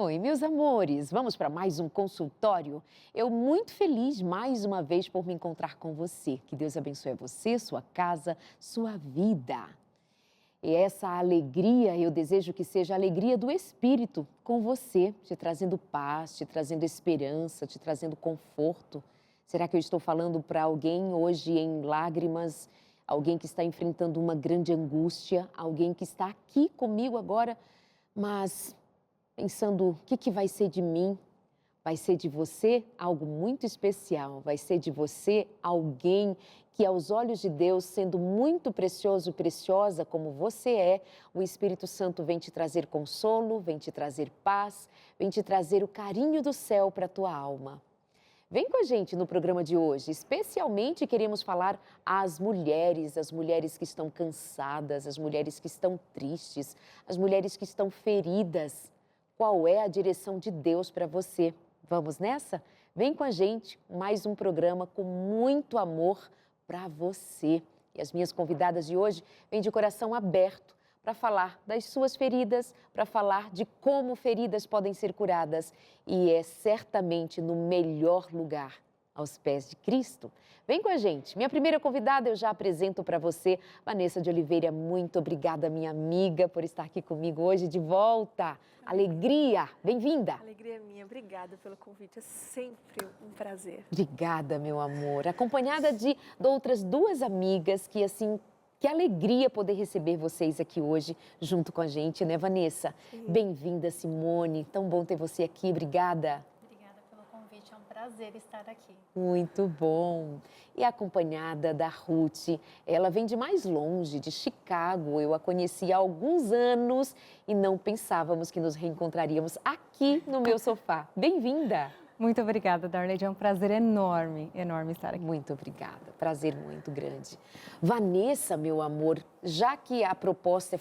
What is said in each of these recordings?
Oi, meus amores, vamos para mais um consultório? Eu muito feliz mais uma vez por me encontrar com você. Que Deus abençoe você, sua casa, sua vida. E essa alegria, eu desejo que seja a alegria do Espírito com você, te trazendo paz, te trazendo esperança, te trazendo conforto. Será que eu estou falando para alguém hoje em lágrimas, alguém que está enfrentando uma grande angústia, alguém que está aqui comigo agora, mas pensando, o que vai ser de mim? Vai ser de você algo muito especial, vai ser de você alguém que aos olhos de Deus, sendo muito precioso, preciosa como você é, o Espírito Santo vem te trazer consolo, vem te trazer paz, vem te trazer o carinho do céu para a tua alma. Vem com a gente no programa de hoje, especialmente queremos falar às mulheres, as mulheres que estão cansadas, as mulheres que estão tristes, as mulheres que estão feridas. Qual é a direção de Deus para você? Vamos nessa? Vem com a gente, mais um programa com muito amor para você. E as minhas convidadas de hoje vêm de coração aberto para falar das suas feridas, para falar de como feridas podem ser curadas. E é certamente no melhor lugar, aos pés de Cristo. Vem com a gente. Minha primeira convidada eu já apresento para você, Vanessa de Oliveira. Muito obrigada, minha amiga, por estar aqui comigo hoje de volta. Alegria, bem-vinda. Alegria minha, obrigada pelo convite, é sempre um prazer. Obrigada, meu amor. Acompanhada de outras duas amigas que, assim, que alegria poder receber vocês aqui hoje junto com a gente, né, Vanessa? Bem-vinda, Simone. Tão bom ter você aqui. Obrigada. Obrigada pelo convite, é um prazer estar aqui. Muito bom. E acompanhada da Ruth, ela vem de mais longe, de Chicago. Eu a conheci há alguns anos e não pensávamos que nos reencontraríamos aqui no meu sofá. Bem-vinda. Muito obrigada, Darlene, é um prazer enorme, enorme estar aqui. Muito obrigada, prazer muito grande. Vanessa, meu amor, já que a proposta é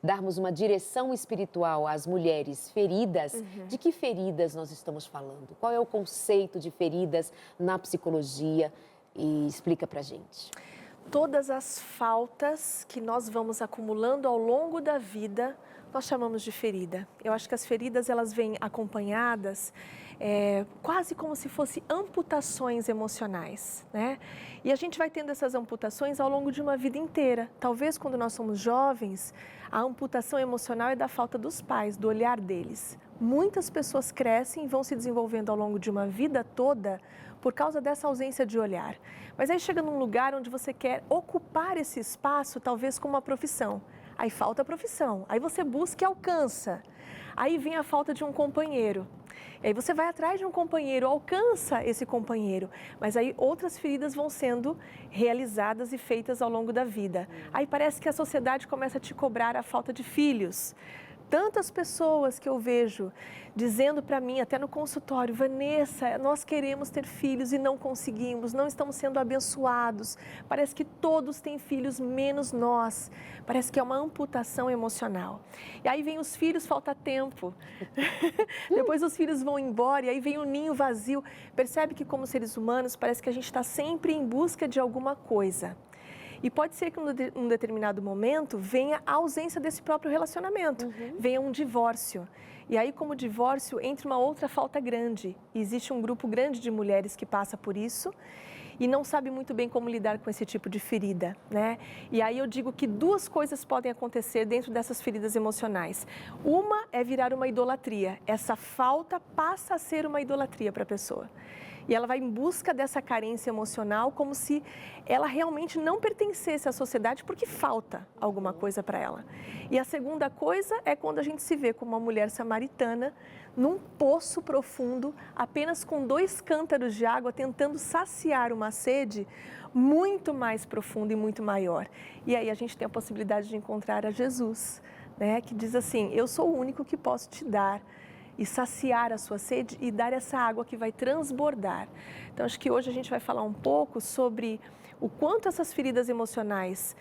darmos uma direção espiritual às mulheres feridas, de que feridas nós estamos falando? Qual é o conceito de feridas na psicologia? E explica pra gente. Todas as faltas que nós vamos acumulando ao longo da vida, nós chamamos de ferida. Eu acho que as feridas, elas vêm acompanhadas quase como se fossem amputações emocionais, né? E a gente vai tendo essas amputações ao longo de uma vida inteira. Talvez quando nós somos jovens, a amputação emocional é da falta dos pais, do olhar deles. Muitas pessoas crescem e vão se desenvolvendo ao longo de uma vida toda por causa dessa ausência de olhar. Mas aí chega num lugar onde você quer ocupar esse espaço, talvez com uma profissão. Aí falta a profissão, aí você busca e alcança. Aí vem a falta de um companheiro. E aí você vai atrás de um companheiro, alcança esse companheiro. Mas aí outras feridas vão sendo realizadas e feitas ao longo da vida. Aí parece que a sociedade começa a te cobrar a falta de filhos. Tantas pessoas que eu vejo dizendo para mim, até no consultório, Vanessa, nós queremos ter filhos e não conseguimos, não estamos sendo abençoados. Parece que todos têm filhos, menos nós. Parece que é uma amputação emocional. E aí vem os filhos, falta tempo. Depois os filhos vão embora e aí vem o ninho vazio. Percebe que como seres humanos, parece que a gente está sempre em busca de alguma coisa. E pode ser que em um determinado momento venha a ausência desse próprio relacionamento, venha um divórcio. E aí, como divórcio, entra uma outra falta grande. E existe um grupo grande de mulheres que passa por isso e não sabe muito bem como lidar com esse tipo de ferida, né? E aí eu digo que duas coisas podem acontecer dentro dessas feridas emocionais. Uma é virar uma idolatria. Essa falta passa a ser uma idolatria para a pessoa. E ela vai em busca dessa carência emocional como se ela realmente não pertencesse à sociedade porque falta alguma coisa para ela. E a segunda coisa é quando a gente se vê como uma mulher samaritana num poço profundo, apenas com 2 cântaros de água, tentando saciar uma sede muito mais profunda e muito maior. E aí a gente tem a possibilidade de encontrar a Jesus, né, que diz assim, eu sou o único que posso te dar e saciar a sua sede e dar essa água que vai transbordar. Então, acho que hoje a gente vai falar um pouco sobre o quanto essas feridas emocionais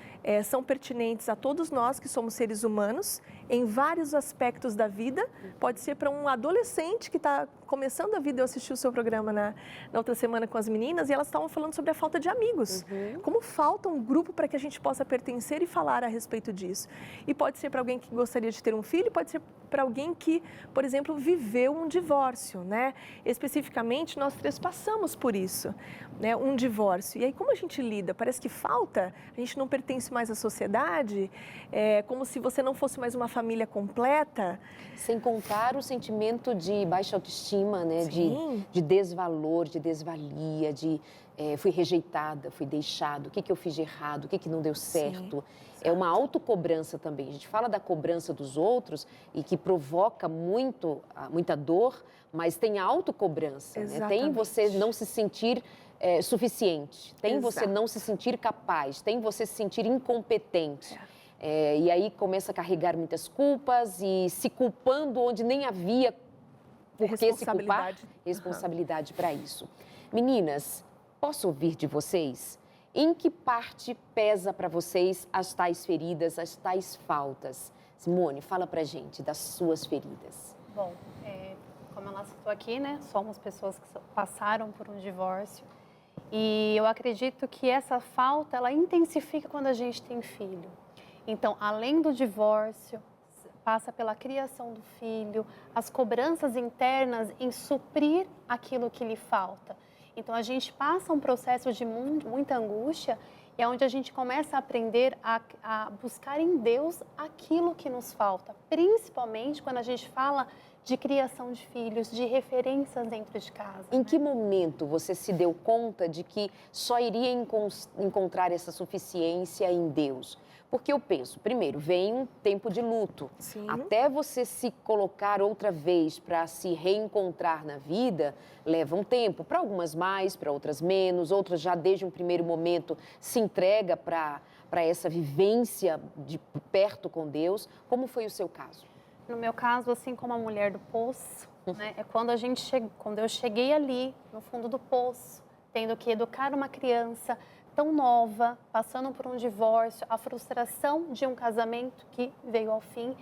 são pertinentes a todos nós que somos seres humanos, em vários aspectos da vida. Pode ser para um adolescente que está começando a vida. Eu assisti o seu programa na outra semana com as meninas e elas estavam falando sobre a falta de amigos. Como falta um grupo para que a gente possa pertencer e falar a respeito disso. E pode ser para alguém que gostaria de ter um filho, pode ser para alguém que, por exemplo, viveu um divórcio, né? Especificamente, nós três passamos por isso, né? Um divórcio. E aí, como a gente lida? Parece que falta, a gente não pertence mais à sociedade, é como se você não fosse mais uma família completa. Sem contar o sentimento de baixa autoestima, né? De desvalor, de desvalia, fui rejeitada, fui deixado, o que eu fiz de errado, o que não deu certo. Sim, é uma autocobrança também. A gente fala da cobrança dos outros e que provoca muita dor, mas tem a autocobrança, né? Tem você não se sentir suficiente, tem você não se sentir capaz, tem você se sentir incompetente. E aí começa a carregar muitas culpas e se culpando onde nem havia por que se culpar, responsabilidade para isso. Meninas, posso ouvir de vocês? Em que parte pesa para vocês as tais feridas, as tais faltas? Simone, fala pra gente das suas feridas. Bom, como ela citou aqui, né? Somos pessoas que passaram por um divórcio. E eu acredito que essa falta, ela intensifica quando a gente tem filho. Então, além do divórcio, passa pela criação do filho, as cobranças internas em suprir aquilo que lhe falta. Então, a gente passa um processo de muita angústia e é onde a gente começa a aprender a buscar em Deus aquilo que nos falta, principalmente quando a gente fala de criação de filhos, de referências dentro de casa. Em que momento você se deu conta de que só iria encontrar essa suficiência em Deus? Porque eu penso, primeiro, vem um tempo de luto. Sim. Até você se colocar outra vez para se reencontrar na vida, leva um tempo. Para algumas mais, para outras menos. Outras já desde um primeiro momento se entrega para essa vivência de perto com Deus. Como foi o seu caso? No meu caso, assim como a mulher do poço, né, é quando eu cheguei ali, no fundo do poço, tendo que educar uma criança tão nova, passando por um divórcio, a frustração de um casamento que veio ao fim.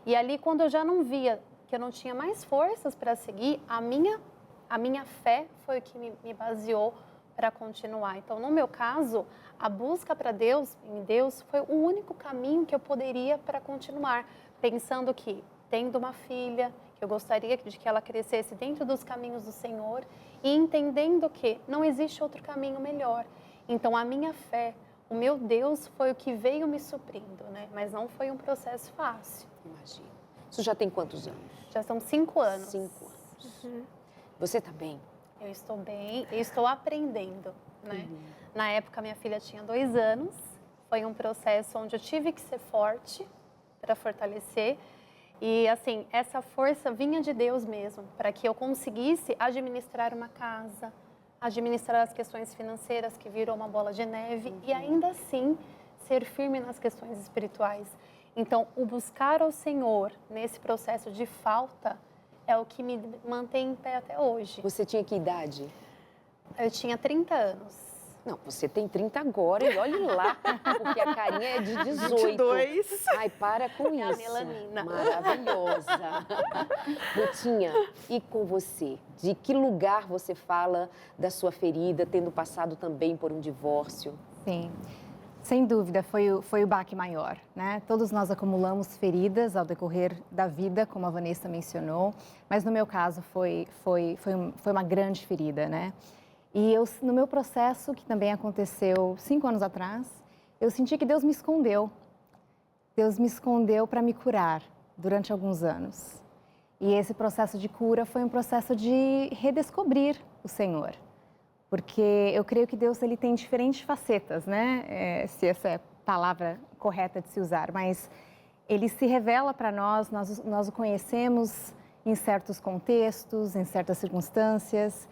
E ali, quando eu já não via que eu não tinha mais forças para seguir, a minha fé foi o que me baseou para continuar. Então, no meu caso, a busca para Deus, em Deus, foi o único caminho que eu poderia para continuar, pensando que, tendo uma filha, que eu gostaria de que ela crescesse dentro dos caminhos do Senhor e entendendo que não existe outro caminho melhor. Então, a minha fé, o meu Deus foi o que veio me suprindo, né? Mas não foi um processo fácil. Imagina. Isso já tem quantos anos? Já são 5 anos. 5 anos. Uhum. Você está bem? Eu estou bem, eu estou aprendendo, né? Na época, minha filha tinha 2 anos. Foi um processo onde eu tive que ser forte para fortalecer. E, assim, essa força vinha de Deus mesmo, para que eu conseguisse administrar uma casa, administrar as questões financeiras, que virou uma bola de neve, e ainda assim ser firme nas questões espirituais. Então, o buscar ao Senhor nesse processo de falta é o que me mantém em pé até hoje. Você tinha que idade? Eu tinha 30 anos. Não, você tem 30 agora e olhe lá, porque a carinha é de 18. 22. Ai, para com isso. A melanina. Maravilhosa. Rutinha, e com você? De que lugar você fala da sua ferida, tendo passado também por um divórcio? Sim, sem dúvida, foi o baque maior, né? Todos nós acumulamos feridas ao decorrer da vida, como a Vanessa mencionou, mas no meu caso foi uma grande ferida, né? E no meu processo, que também aconteceu 5 anos atrás, eu senti que Deus me escondeu. Deus me escondeu para me curar durante alguns anos. E esse processo de cura foi um processo de redescobrir o Senhor. Porque eu creio que Deus ele tem diferentes facetas, né? Se essa é a palavra correta de se usar. Mas ele se revela para nós o conhecemos em certos contextos, em certas circunstâncias.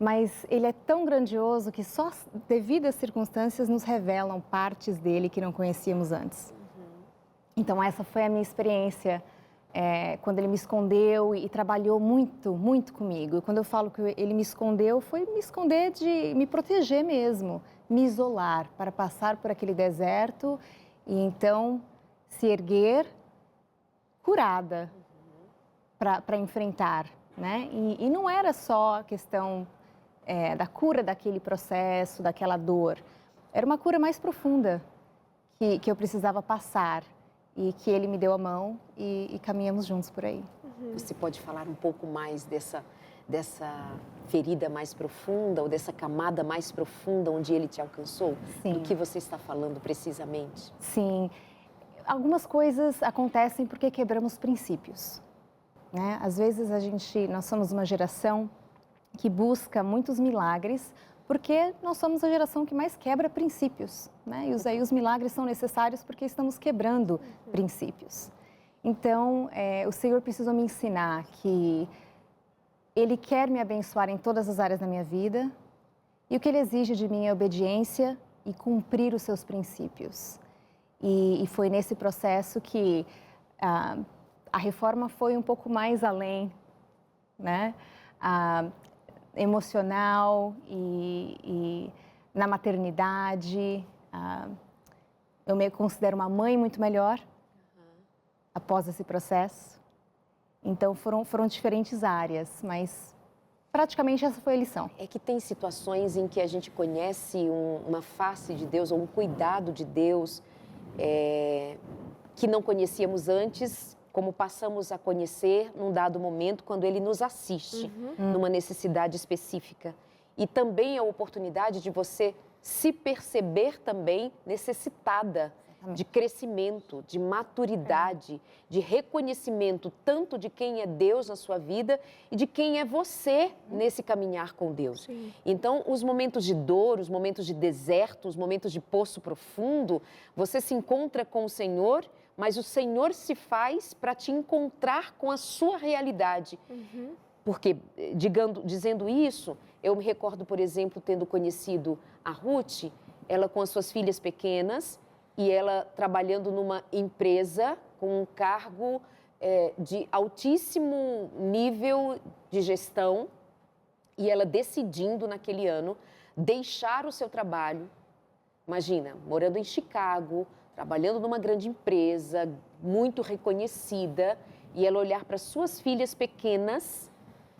Mas ele é tão grandioso que só devido às circunstâncias nos revelam partes dele que não conhecíamos antes. Então, essa foi a minha experiência quando ele me escondeu e trabalhou muito, muito comigo. E quando eu falo que ele me escondeu, foi me esconder de me proteger mesmo, me isolar para passar por aquele deserto e então se erguer curada para enfrentar, né? E não era só a questão da cura daquele processo, daquela dor. Era uma cura mais profunda que eu precisava passar. e que Ele me deu a mão e caminhamos juntos por aí. Você pode falar um pouco mais dessa ferida mais profunda ou dessa camada mais profunda onde ele te alcançou? Sim. Do que você está falando precisamente? Sim. Algumas coisas acontecem porque quebramos princípios, né? Às vezes nós somos uma geração que busca muitos milagres porque nós somos a geração que mais quebra princípios, né? E aí os milagres são necessários porque estamos quebrando princípios. Então, o Senhor precisou me ensinar que Ele quer me abençoar em todas as áreas da minha vida e o que Ele exige de mim é obediência e cumprir os seus princípios. E foi nesse processo que a reforma foi um pouco mais além, né? Emocional e na maternidade. Eu me considero uma mãe muito melhor após esse processo. Então, foram diferentes áreas, mas praticamente essa foi a lição. É que tem situações em que a gente conhece uma face de Deus ou um cuidado de Deus que não conhecíamos antes, como passamos a conhecer num dado momento quando Ele nos assiste numa necessidade específica. E também a oportunidade de você se perceber também necessitada de crescimento, de maturidade, de reconhecimento tanto de quem é Deus na sua vida e de quem é você nesse caminhar com Deus. Sim. Então, os momentos de dor, os momentos de deserto, os momentos de poço profundo, você se encontra com o Senhor, mas o Senhor se faz para te encontrar com a sua realidade. Porque, dizendo isso, eu me recordo, por exemplo, tendo conhecido a Ruth, ela com as suas filhas pequenas, e ela trabalhando numa empresa com um cargo de altíssimo nível de gestão, e ela decidindo naquele ano deixar o seu trabalho. Imagina, morando em Chicago, trabalhando numa grande empresa, muito reconhecida, e ela olhar para suas filhas pequenas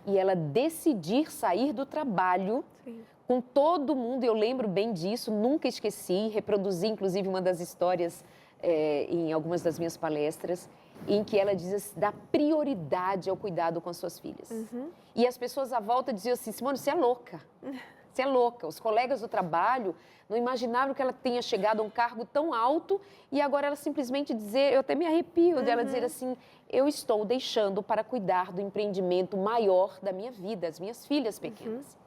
e ela decidir sair do trabalho. Sim. Com todo mundo, eu lembro bem disso, nunca esqueci, reproduzi inclusive uma das histórias em algumas das minhas palestras, em que ela diz dá prioridade ao cuidado com as suas filhas. E as pessoas à volta diziam assim, Simone, você é louca, você é louca. Os colegas do trabalho não imaginavam que ela tenha chegado a um cargo tão alto e agora ela simplesmente dizer, eu até me arrepio dela dizer assim, eu estou deixando para cuidar do empreendimento maior da minha vida, as minhas filhas pequenas.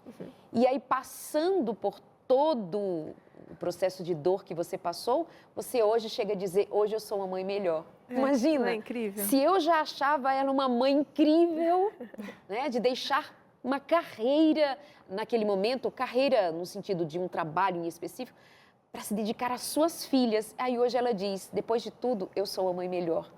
E aí, passando por todo o processo de dor que você passou, você hoje chega a dizer, hoje eu sou uma mãe melhor. Imagina, é incrível. Se eu já achava ela uma mãe incrível, né, de deixar uma carreira naquele momento, carreira no sentido de um trabalho em específico, para se dedicar às suas filhas. Aí hoje ela diz, depois de tudo, eu sou a mãe melhor.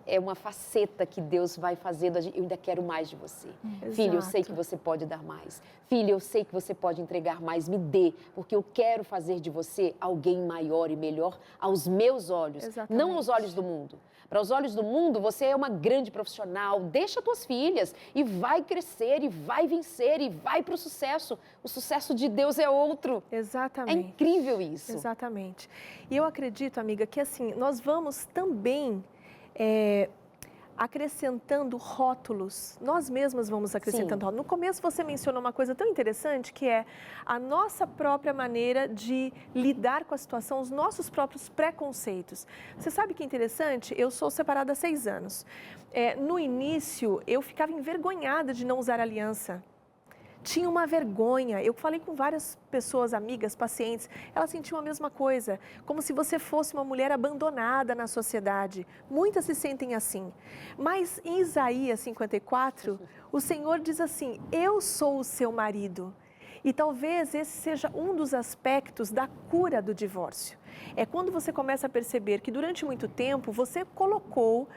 É uma faceta que Deus vai fazendo, eu ainda quero mais de você. Filho, eu sei que você pode dar mais. Filho, eu sei que você pode entregar mais, me dê, porque eu quero fazer de você alguém maior e melhor aos meus olhos, não aos olhos do mundo. Para os olhos do mundo, você é uma grande profissional, deixa tuas filhas e vai crescer, e vai vencer, e vai para o sucesso. O sucesso de Deus é outro. Exatamente. É incrível isso. Exatamente. E eu acredito, amiga, que assim, nós vamos também acrescentando rótulos. Nós mesmas vamos acrescentando rótulos. No começo você mencionou uma coisa tão interessante que é a nossa própria maneira de lidar com a situação, os nossos próprios preconceitos. Você sabe que é interessante? Eu sou separada há 6 anos. No início, eu ficava envergonhada de não usar aliança. Tinha uma vergonha. Eu falei com várias pessoas, amigas, pacientes, elas sentiam a mesma coisa, como se você fosse uma mulher abandonada na sociedade. Muitas se sentem assim. Mas em Isaías 54, o Senhor diz assim, eu sou o seu marido. E talvez esse seja um dos aspectos da cura do divórcio. É quando você começa a perceber que durante muito tempo você colocou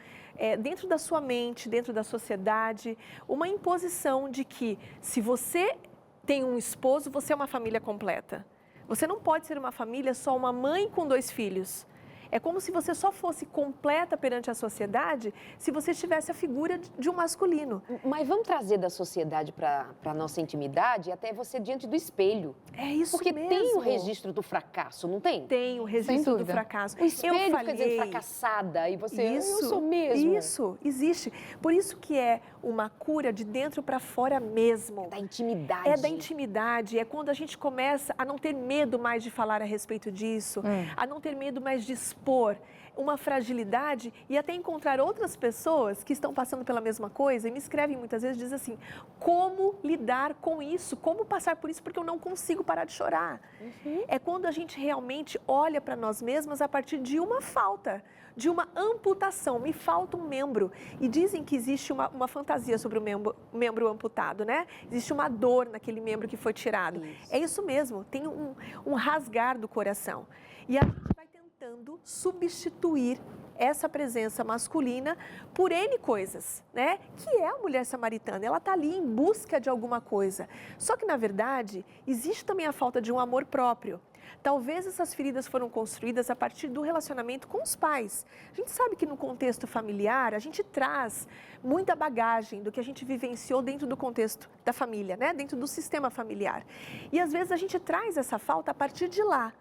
dentro da sua mente, dentro da sociedade, uma imposição de que se você tem um esposo, você é uma família completa. Você não pode ser uma família só uma mãe com 2 filhos. É como se você só fosse completa perante a sociedade se você tivesse a figura de um masculino. Mas vamos trazer da sociedade para a nossa intimidade, até você diante do espelho. É isso Porque mesmo. tem o registro do fracasso, não tem? Tem o registro do fracasso. O espelho eu fica dizendo fracassada e você, eu sou mesmo. Isso, existe. Por isso que é uma cura de dentro para fora mesmo. É da intimidade. É da intimidade, é quando a gente começa a não ter medo mais de falar a respeito disso, a não ter medo mais de expor uma fragilidade e até encontrar outras pessoas que estão passando pela mesma coisa e me escrevem muitas vezes, dizem assim, como lidar com isso, como passar por isso, porque eu não consigo parar de chorar. É quando a gente realmente olha para nós mesmas a partir de uma falta, de uma amputação, me falta um membro. E dizem que existe uma fantasia sobre o membro amputado, né? Existe uma dor naquele membro que foi tirado. Isso. É isso mesmo, tem um rasgar do coração. E a gente vai tentando substituir essa presença masculina por N coisas, né? Que é a mulher samaritana, ela está ali em busca de alguma coisa. Só que, na verdade, existe também a falta de um amor próprio. Talvez essas feridas foram construídas a partir do relacionamento com os pais. A gente sabe que no contexto familiar, a gente traz muita bagagem do que a gente vivenciou dentro do contexto da família, né? Dentro do sistema familiar. E às vezes a gente traz essa falta a partir de lá.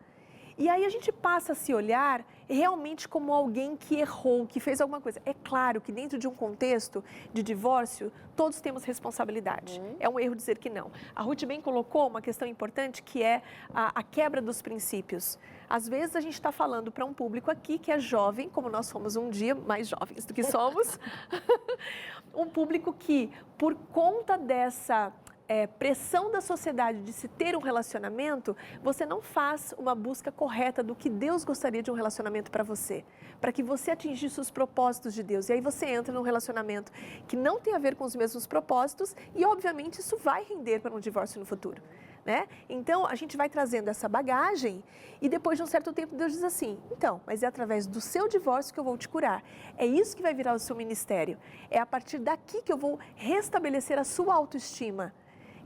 E aí a gente passa a se olhar realmente como alguém que errou, que fez alguma coisa. É claro que dentro de um contexto de divórcio, todos temos responsabilidade. É um erro dizer que não. A Ruth bem colocou uma questão importante que é a quebra dos princípios. Às vezes a gente está falando para um público aqui que é jovem, como nós fomos um dia, mais jovens do que somos. Um público que, por conta dessa pressão da sociedade de se ter um relacionamento, você não faz uma busca correta do que Deus gostaria de um relacionamento para você, para que você atingisse os propósitos de Deus. E aí você entra num relacionamento que não tem a ver com os mesmos propósitos e, obviamente, isso vai render para um divórcio no futuro, né? Então, a gente vai trazendo essa bagagem e depois de um certo tempo Deus diz assim, então, mas é através do seu divórcio que eu vou te curar. É isso que vai virar o seu ministério. É a partir daqui que eu vou restabelecer a sua autoestima.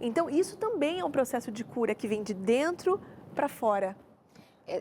Então, isso também é um processo de cura que vem de dentro para fora.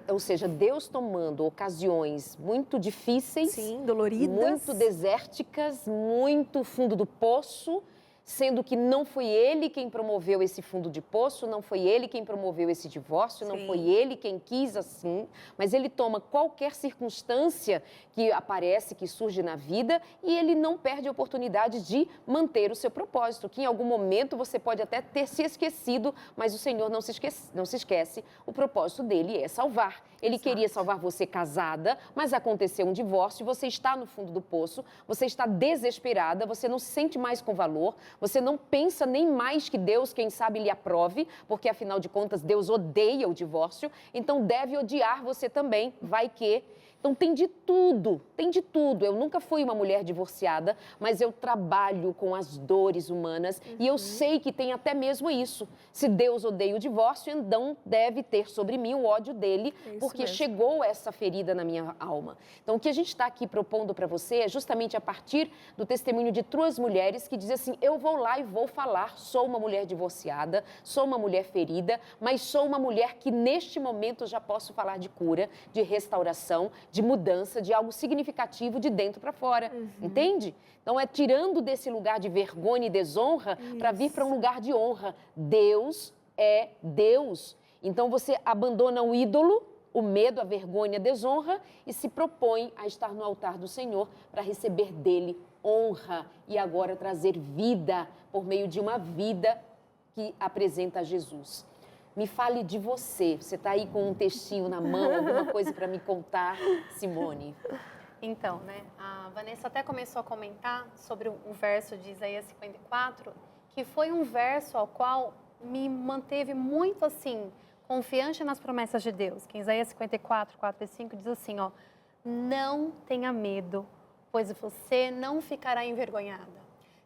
Ou seja, Deus tomando ocasiões muito difíceis, sim, doloridas, muito desérticas, muito fundo do poço, sendo que não foi ele quem promoveu esse fundo de poço, não foi ele quem promoveu esse divórcio, não foi ele quem quis assim, mas ele toma qualquer circunstância que aparece, que surge na vida e ele não perde a oportunidade de manter o seu propósito, que em algum momento você pode até ter se esquecido, mas o Senhor não se esquece, o propósito dele é salvar. Ele queria salvar você casada, mas aconteceu um divórcio, você está no fundo do poço, você está desesperada, você não se sente mais com valor, você não pensa nem mais que Deus, quem sabe, lhe aprove, porque afinal de contas Deus odeia o divórcio, então deve odiar você também, vai que... Então tem de tudo, tem de tudo. Eu nunca fui uma mulher divorciada, mas eu trabalho com as dores humanas e eu sei que tem até mesmo isso. Se Deus odeia o divórcio, então deve ter sobre mim o ódio dele, porque chegou essa ferida na minha alma. Então o que a gente está aqui propondo para você é justamente a partir do testemunho de 3 mulheres que dizem assim, eu vou lá e vou falar, sou uma mulher divorciada, sou uma mulher ferida, mas sou uma mulher que neste momento já posso falar de cura, de restauração, de mudança, de algo significativo de dentro para fora, entende? Então é tirando desse lugar de vergonha e desonra para vir para um lugar de honra. Deus é Deus. Então você abandona o ídolo, o medo, a vergonha, a desonra e se propõe a estar no altar do Senhor para receber dele honra e agora trazer vida por meio de uma vida que apresenta Jesus. Me fale de você. Você está aí com um textinho na mão, alguma coisa para me contar, Simone? Então, né, a Vanessa até começou a comentar sobre um verso de Isaías 54, que foi um verso ao qual me manteve muito, assim, confiante nas promessas de Deus. Que em Isaías 54, 4 e 5 diz assim, ó, não tenha medo, pois você não ficará envergonhada.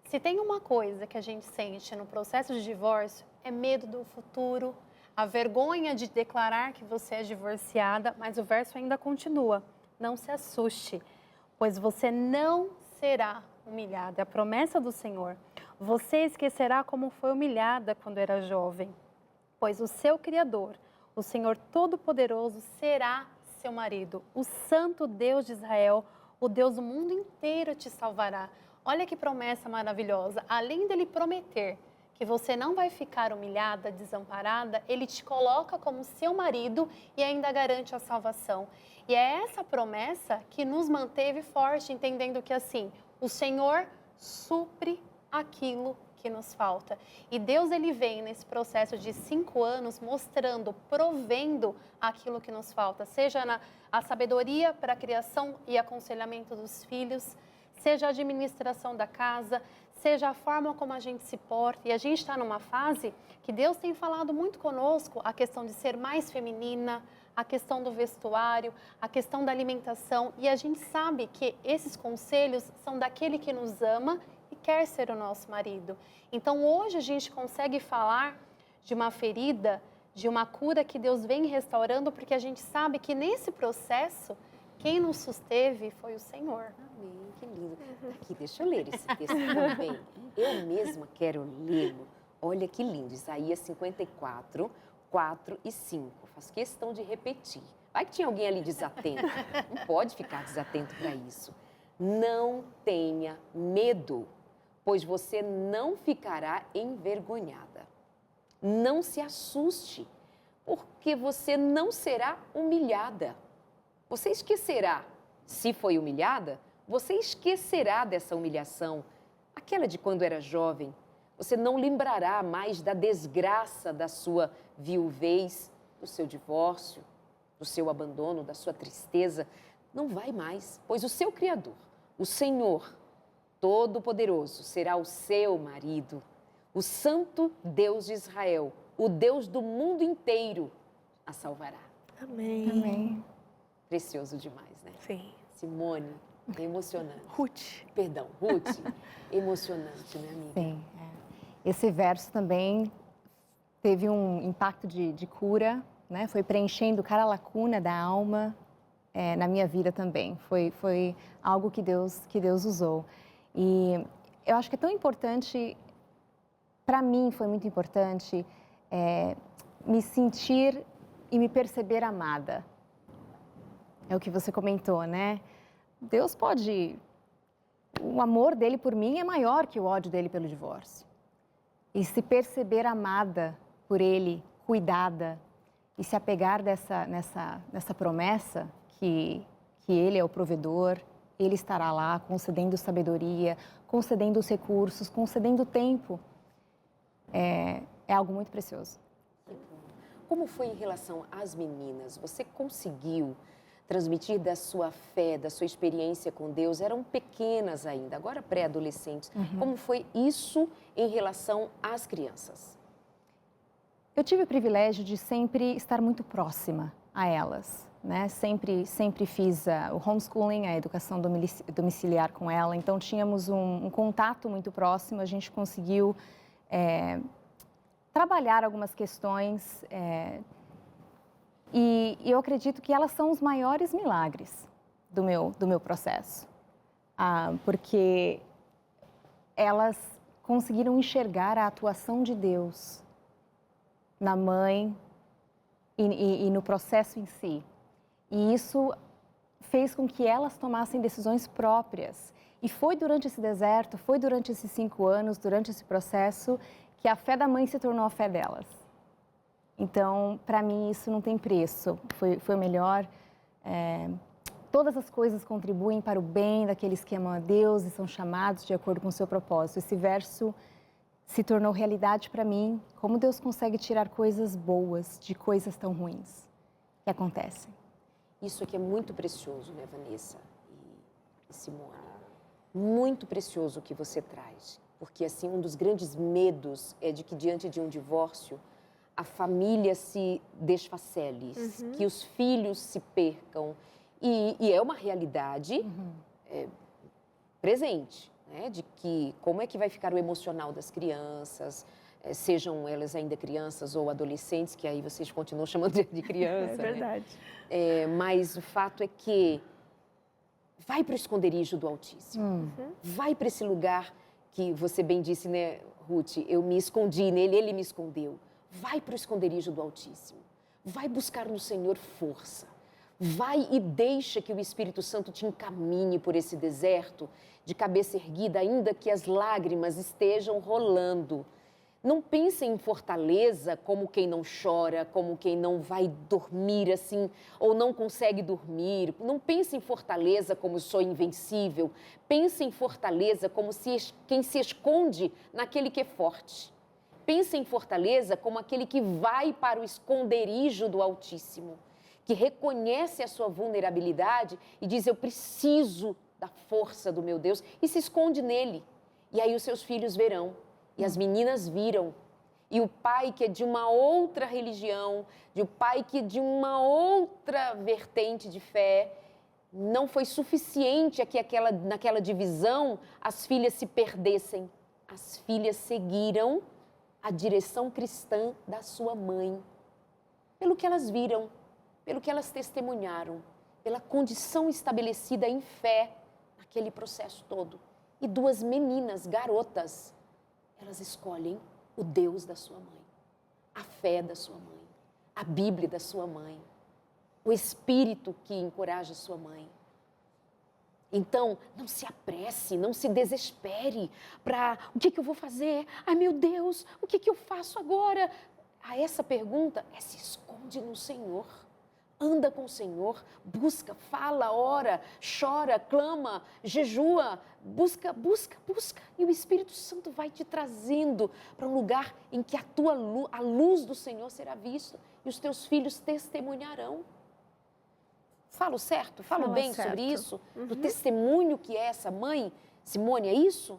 Se tem uma coisa que a gente sente no processo de divórcio, é medo do futuro, a vergonha de declarar que você é divorciada, mas o verso ainda continua. Não se assuste, pois você não será humilhada. É a promessa do Senhor. Você esquecerá como foi humilhada quando era jovem, pois o seu Criador, o Senhor Todo-Poderoso, será seu marido. O Santo Deus de Israel, o Deus do mundo inteiro te salvará. Olha que promessa maravilhosa. Além dele prometer que você não vai ficar humilhada, desamparada, ele te coloca como seu marido e ainda garante a salvação. E é essa promessa que nos manteve forte, entendendo que assim, o Senhor supre aquilo que nos falta. E Deus, ele vem nesse processo de 5 anos mostrando, provendo aquilo que nos falta, seja a sabedoria para a criação e aconselhamento dos filhos, seja a administração da casa, seja a forma como a gente se porta. E a gente está numa fase que Deus tem falado muito conosco, a questão de ser mais feminina, a questão do vestuário, a questão da alimentação. E a gente sabe que esses conselhos são daquele que nos ama e quer ser o nosso marido. Então, hoje a gente consegue falar de uma ferida, de uma cura que Deus vem restaurando, porque a gente sabe que nesse processo, quem nos susteve foi o Senhor. Amém, que lindo. Aqui, deixa eu ler esse texto também. Eu mesma quero lê-lo. Olha que lindo, Isaías 54, 4 e 5. Faço questão de repetir. Vai que tinha alguém ali desatento. Não pode ficar desatento para isso. Não tenha medo, pois você não ficará envergonhada. Não se assuste, porque você não será humilhada. Você esquecerá, se foi humilhada, você esquecerá dessa humilhação, aquela de quando era jovem. Você não lembrará mais da desgraça da sua viuvez, do seu divórcio, do seu abandono, da sua tristeza. Não vai mais, pois o seu Criador, o Senhor Todo-Poderoso, será o seu marido. O Santo Deus de Israel, o Deus do mundo inteiro, a salvará. Amém. Amém. Precioso demais, né? Sim. Simone, é emocionante. Ruth. Perdão, Ruth, emocionante, né, amiga? Sim. Esse verso também teve um impacto de cura, né? Foi preenchendo cada lacuna da alma na minha vida também. Foi algo que Deus usou. E eu acho que é tão importante, para mim foi muito importante, me sentir e me perceber amada. É o que você comentou, né? Deus pode... O amor dele por mim é maior que o ódio dele pelo divórcio. E se perceber amada por ele, cuidada, e se apegar nessa promessa que ele é o provedor, ele estará lá concedendo sabedoria, concedendo os recursos, concedendo o tempo, é algo muito precioso. Como foi em relação às meninas? Você conseguiu transmitir da sua fé, da sua experiência com Deus? Eram pequenas ainda, agora pré-adolescentes. Como foi isso em relação às crianças? Eu tive o privilégio de sempre estar muito próxima a elas, né? Sempre fiz o homeschooling, a educação domiciliar com ela, então tínhamos um contato muito próximo, a gente conseguiu trabalhar algumas questões e eu acredito que elas são os maiores milagres do meu processo, porque elas conseguiram enxergar a atuação de Deus na mãe e no processo em si. E isso fez com que elas tomassem decisões próprias. E foi durante esse deserto, foi durante esses 5 anos, durante esse processo, que a fé da mãe se tornou a fé delas. Então, para mim, isso não tem preço. Foi o melhor. Todas as coisas contribuem para o bem daqueles que amam a Deus e são chamados de acordo com o seu propósito. Esse verso se tornou realidade para mim. Como Deus consegue tirar coisas boas de coisas tão ruins que acontecem. Isso aqui é muito precioso, né, Vanessa e Simone? Muito precioso o que você traz. Porque, assim, um dos grandes medos é de que, diante de um divórcio, a família se desfacele, que os filhos se percam. E é uma realidade presente, né? De que como é que vai ficar o emocional das crianças, sejam elas ainda crianças ou adolescentes, que aí vocês continuam chamando de criança. É verdade. Né? Mas o fato é que vai para o esconderijo do Altíssimo. Vai para esse lugar que você bem disse, né, Ruth? Eu me escondi nele, ele me escondeu. Vai para o esconderijo do Altíssimo. Vai buscar no Senhor força. Vai e deixa que o Espírito Santo te encaminhe por esse deserto, de cabeça erguida, ainda que as lágrimas estejam rolando. Não pense em fortaleza como quem não chora, como quem não vai dormir assim, ou não consegue dormir. Não pense em fortaleza como sou invencível. Pense em fortaleza como quem se esconde naquele que é forte. Pense em fortaleza como aquele que vai para o esconderijo do Altíssimo, que reconhece a sua vulnerabilidade e diz, eu preciso da força do meu Deus, e se esconde nele. E aí os seus filhos verão. E as meninas viram. E o pai que é de uma outra religião, o pai que é de uma outra vertente de fé, não foi suficiente a que naquela divisão as filhas se perdessem. As filhas seguiram a direção cristã da sua mãe. Pelo que elas viram, pelo que elas testemunharam, pela condição estabelecida em fé naquele processo todo. E duas meninas, garotas, elas escolhem o Deus da sua mãe, a fé da sua mãe, a Bíblia da sua mãe, o Espírito que encoraja a sua mãe. Então, não se apresse, não se desespere para o que eu vou fazer? Ai, meu Deus, o que eu faço agora? A essa pergunta se esconde no Senhor. Anda com o Senhor, busca, fala, ora, chora, clama, jejua, busca. E o Espírito Santo vai te trazendo para um lugar em que a luz do Senhor será vista e os teus filhos testemunharão. Falo certo? Falo bem certo sobre isso? Do testemunho que é essa mãe? Simone, é isso?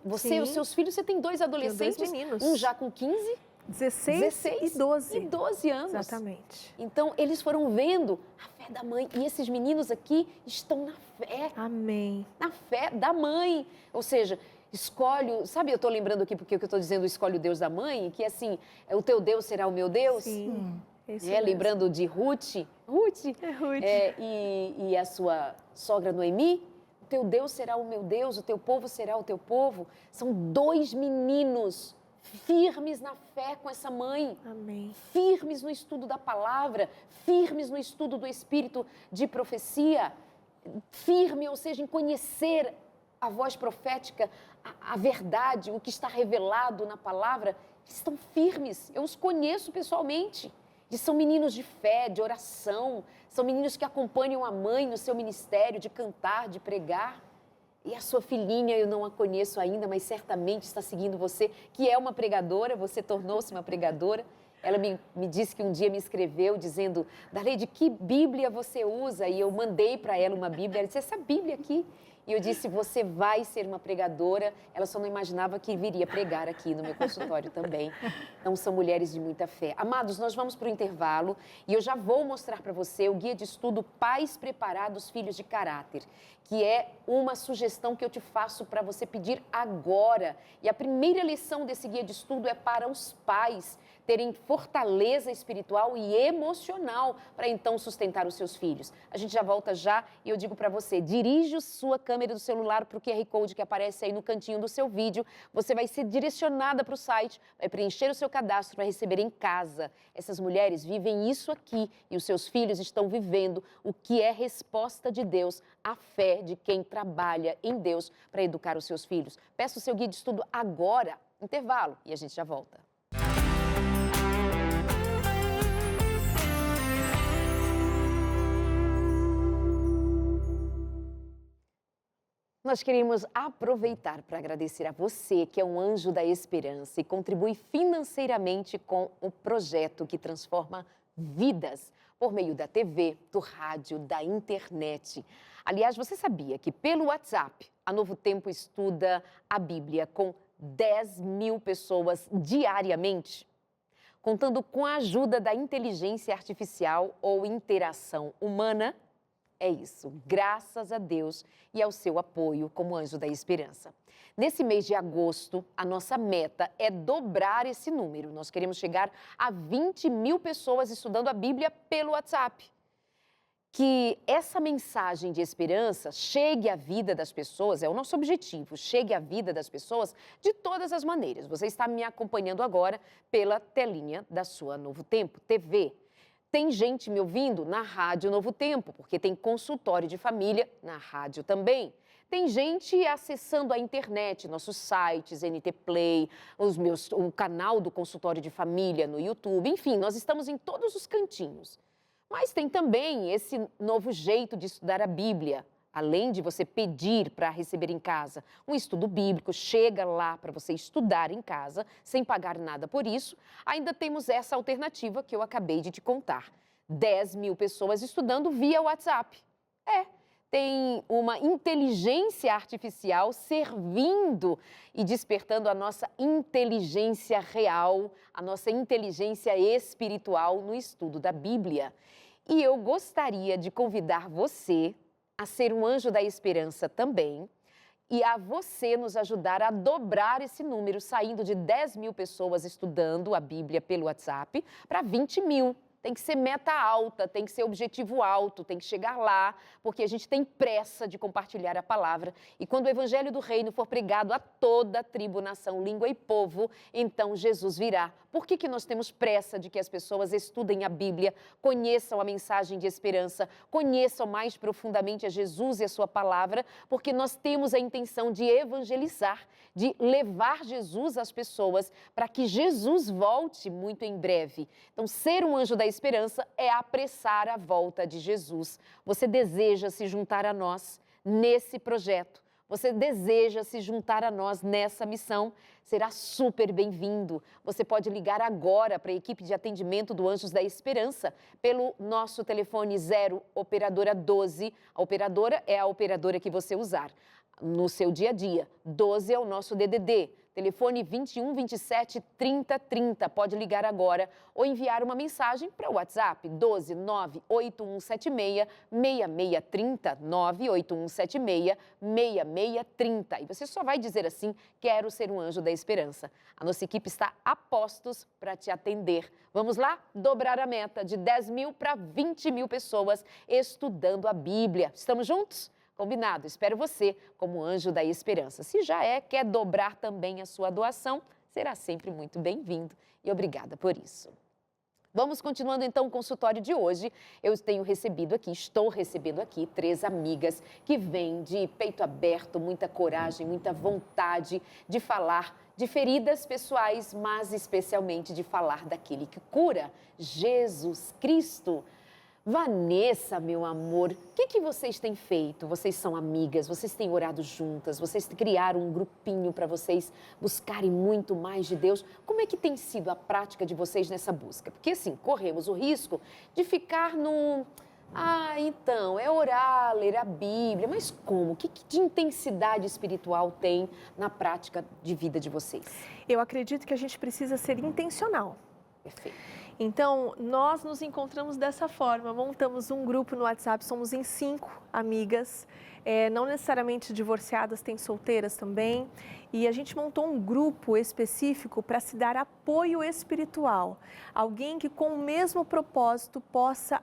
Você e os seus filhos, você tem dois adolescentes, dois meninos. Um já com 15... 16 e 12. E 12 anos. Exatamente. Então, eles foram vendo a fé da mãe. E esses meninos aqui estão na fé. Amém. Na fé da mãe. Ou seja, escolhe... Sabe, eu estou lembrando aqui porque eu estou dizendo escolhe o Deus da mãe, que assim, o teu Deus será o meu Deus. Sim. Lembrando de Ruth. E a sua sogra Noemi. O teu Deus será o meu Deus, o teu povo será o teu povo. São dois meninos firmes na fé com essa mãe. Amém. Firmes no estudo da palavra, firmes no estudo do espírito de profecia, firme, ou seja, em conhecer a voz profética, a verdade, o que está revelado na palavra. Estão firmes, eu os conheço pessoalmente. E são meninos de fé, de oração, são meninos que acompanham a mãe no seu ministério de cantar, de pregar. E a sua filhinha, eu não a conheço ainda, mas certamente está seguindo você, que é uma pregadora, você tornou-se uma pregadora. Ela me disse que um dia me escreveu dizendo, Darleide, que Bíblia você usa? E eu mandei para ela uma Bíblia, ela disse, essa Bíblia aqui. E eu disse, você vai ser uma pregadora. Ela só não imaginava que viria pregar aqui no meu consultório também. Então, são mulheres de muita fé. Amados, nós vamos para o intervalo e eu já vou mostrar para você o guia de estudo Pais Preparados, Filhos de Caráter, que é uma sugestão que eu te faço para você pedir agora. E a primeira lição desse guia de estudo é para os pais terem fortaleza espiritual e emocional para então sustentar os seus filhos. A gente já volta já e eu digo para você, dirige sua câmera do celular para o QR Code que aparece aí no cantinho do seu vídeo. Você vai ser direcionada para o site, vai preencher o seu cadastro para receber em casa. Essas mulheres vivem isso aqui e os seus filhos estão vivendo o que é resposta de Deus, a fé de quem trabalha em Deus para educar os seus filhos. Peça o seu guia de estudo agora, intervalo, e a gente já volta. Nós queremos aproveitar para agradecer a você, que é um anjo da esperança e contribui financeiramente com o projeto que transforma vidas por meio da TV, do rádio, da internet. Aliás, você sabia que pelo WhatsApp, a Novo Tempo estuda a Bíblia com 10 mil pessoas diariamente? Contando com a ajuda da inteligência artificial ou interação humana, é isso, graças a Deus e ao seu apoio como anjo da esperança. Nesse mês de agosto, a nossa meta é dobrar esse número. Nós queremos chegar a 20 mil pessoas estudando a Bíblia pelo WhatsApp. Que essa mensagem de esperança chegue à vida das pessoas, é o nosso objetivo, chegue à vida das pessoas de todas as maneiras. Você está me acompanhando agora pela telinha da sua Novo Tempo TV. Tem gente me ouvindo na Rádio Novo Tempo, porque tem consultório de família na rádio também. Tem gente acessando a internet, nossos sites, NT Play, o canal do consultório de família no YouTube. Enfim, nós estamos em todos os cantinhos. Mas tem também esse novo jeito de estudar a Bíblia. Além de você pedir para receber em casa um estudo bíblico, chega lá para você estudar em casa, sem pagar nada por isso, ainda temos essa alternativa que eu acabei de te contar. 10.000 pessoas estudando via WhatsApp. Tem uma inteligência artificial servindo e despertando a nossa inteligência real, a nossa inteligência espiritual no estudo da Bíblia. E eu gostaria de convidar você a ser um anjo da esperança também e a você nos ajudar a dobrar esse número, saindo de 10.000 pessoas estudando a Bíblia pelo WhatsApp para 20.000. Tem que ser meta alta, tem que ser objetivo alto, tem que chegar lá, porque a gente tem pressa de compartilhar a palavra. E quando o evangelho do reino for pregado a toda tribo, nação, língua e povo, então Jesus virá. Por que nós temos pressa de que as pessoas estudem a Bíblia, conheçam a mensagem de esperança, conheçam mais profundamente a Jesus e a sua palavra? Porque nós temos a intenção de evangelizar, de levar Jesus às pessoas para que Jesus volte muito em breve. Então, ser um anjo da esperança é apressar a volta de Jesus. Você deseja se juntar a nós nesse projeto? Você deseja se juntar a nós nessa missão? Será super bem-vindo. Você pode ligar agora para a equipe de atendimento do Anjos da Esperança pelo nosso telefone 0 operadora 12. A operadora é a operadora que você usar no seu dia a dia. 12 é o nosso DDD. Telefone 21 27 30 30. Pode ligar agora ou enviar uma mensagem para o WhatsApp 12 98176 6630 98176 6630. E você só vai dizer assim: quero ser um anjo da esperança. A nossa equipe está a postos para te atender. Vamos lá? Dobrar a meta de 10.000 para 20.000 pessoas estudando a Bíblia. Estamos juntos? Combinado, espero você como anjo da esperança. Se já quer dobrar também a sua doação, será sempre muito bem-vindo e obrigada por isso. Vamos continuando então o consultório de hoje. Estou recebendo aqui 3 amigas que vêm de peito aberto, muita coragem, muita vontade de falar de feridas pessoais, mas especialmente de falar daquele que cura, Jesus Cristo. Vanessa, meu amor, o que vocês têm feito? Vocês são amigas, vocês têm orado juntas, vocês criaram um grupinho para vocês buscarem muito mais de Deus. Como é que tem sido a prática de vocês nessa busca? Porque assim, corremos o risco de ficar é orar, ler a Bíblia, mas como? Que de intensidade espiritual tem na prática de vida de vocês? Eu acredito que a gente precisa ser intencional. Perfeito. Então, nós nos encontramos dessa forma, montamos um grupo no WhatsApp, somos em 5 amigas, não necessariamente divorciadas, tem solteiras também, e a gente montou um grupo específico para se dar apoio espiritual, alguém que com o mesmo propósito possa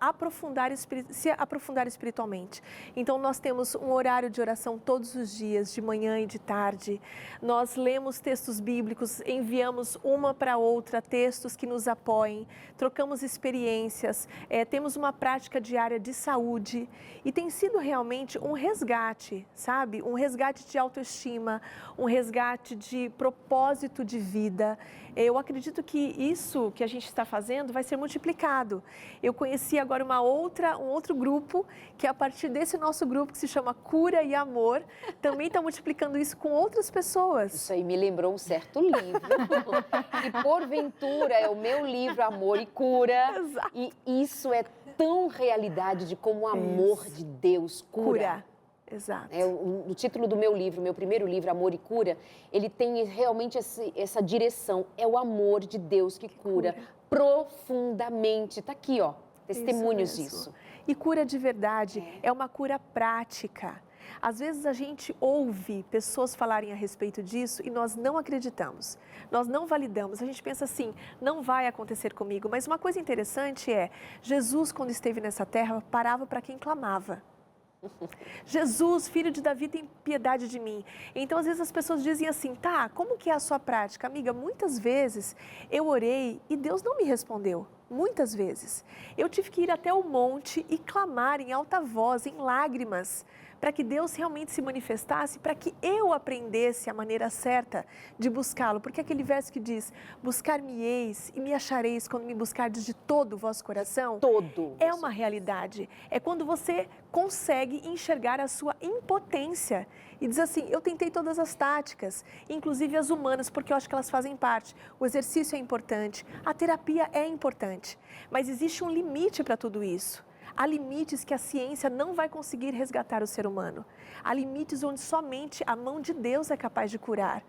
se aprofundar espiritualmente. Então, nós temos um horário de oração todos os dias, de manhã e de tarde, nós lemos textos bíblicos, enviamos uma para outra textos que nos apoiem, trocamos experiências, temos uma prática diária de saúde e tem sido realmente um resgate, sabe? Um resgate de autoestima, um resgate de propósito de vida. Eu acredito que isso que a gente está fazendo vai ser multiplicado. Eu conheci agora um outro grupo, que é a partir desse nosso grupo, que se chama Cura e Amor, também está multiplicando isso com outras pessoas. Isso aí me lembrou um certo livro. E porventura é o meu livro Amor e Cura. Exato. E isso é tão realidade de como o amor de Deus cura. Exato. O título do meu livro, meu primeiro livro, Amor e Cura, ele tem realmente essa direção. É o amor de Deus que cura profundamente. Está aqui, ó, testemunhos disso. E cura de verdade é uma cura prática. Às vezes a gente ouve pessoas falarem a respeito disso e nós não acreditamos, nós não validamos, a gente pensa assim, não vai acontecer comigo. Mas uma coisa interessante Jesus, quando esteve nessa terra, parava para quem clamava. Jesus, filho de Davi, tem piedade de mim. Então, às vezes as pessoas dizem assim, como que é a sua prática? Amiga, muitas vezes eu orei e Deus não me respondeu. muitas vezes. Eu tive que ir até o monte e clamar em alta voz, em lágrimas, para que Deus realmente se manifestasse, para que eu aprendesse a maneira certa de buscá-lo. Porque aquele verso que diz, buscar-me-eis e me achareis quando me buscardes de todo o vosso coração, é uma realidade. É quando você consegue enxergar a sua impotência e diz assim, eu tentei todas as táticas, inclusive as humanas, porque eu acho que elas fazem parte. O exercício é importante, a terapia é importante, mas existe um limite para tudo isso. Há limites que a ciência não vai conseguir resgatar o ser humano. Há limites onde somente a mão de Deus é capaz de curar.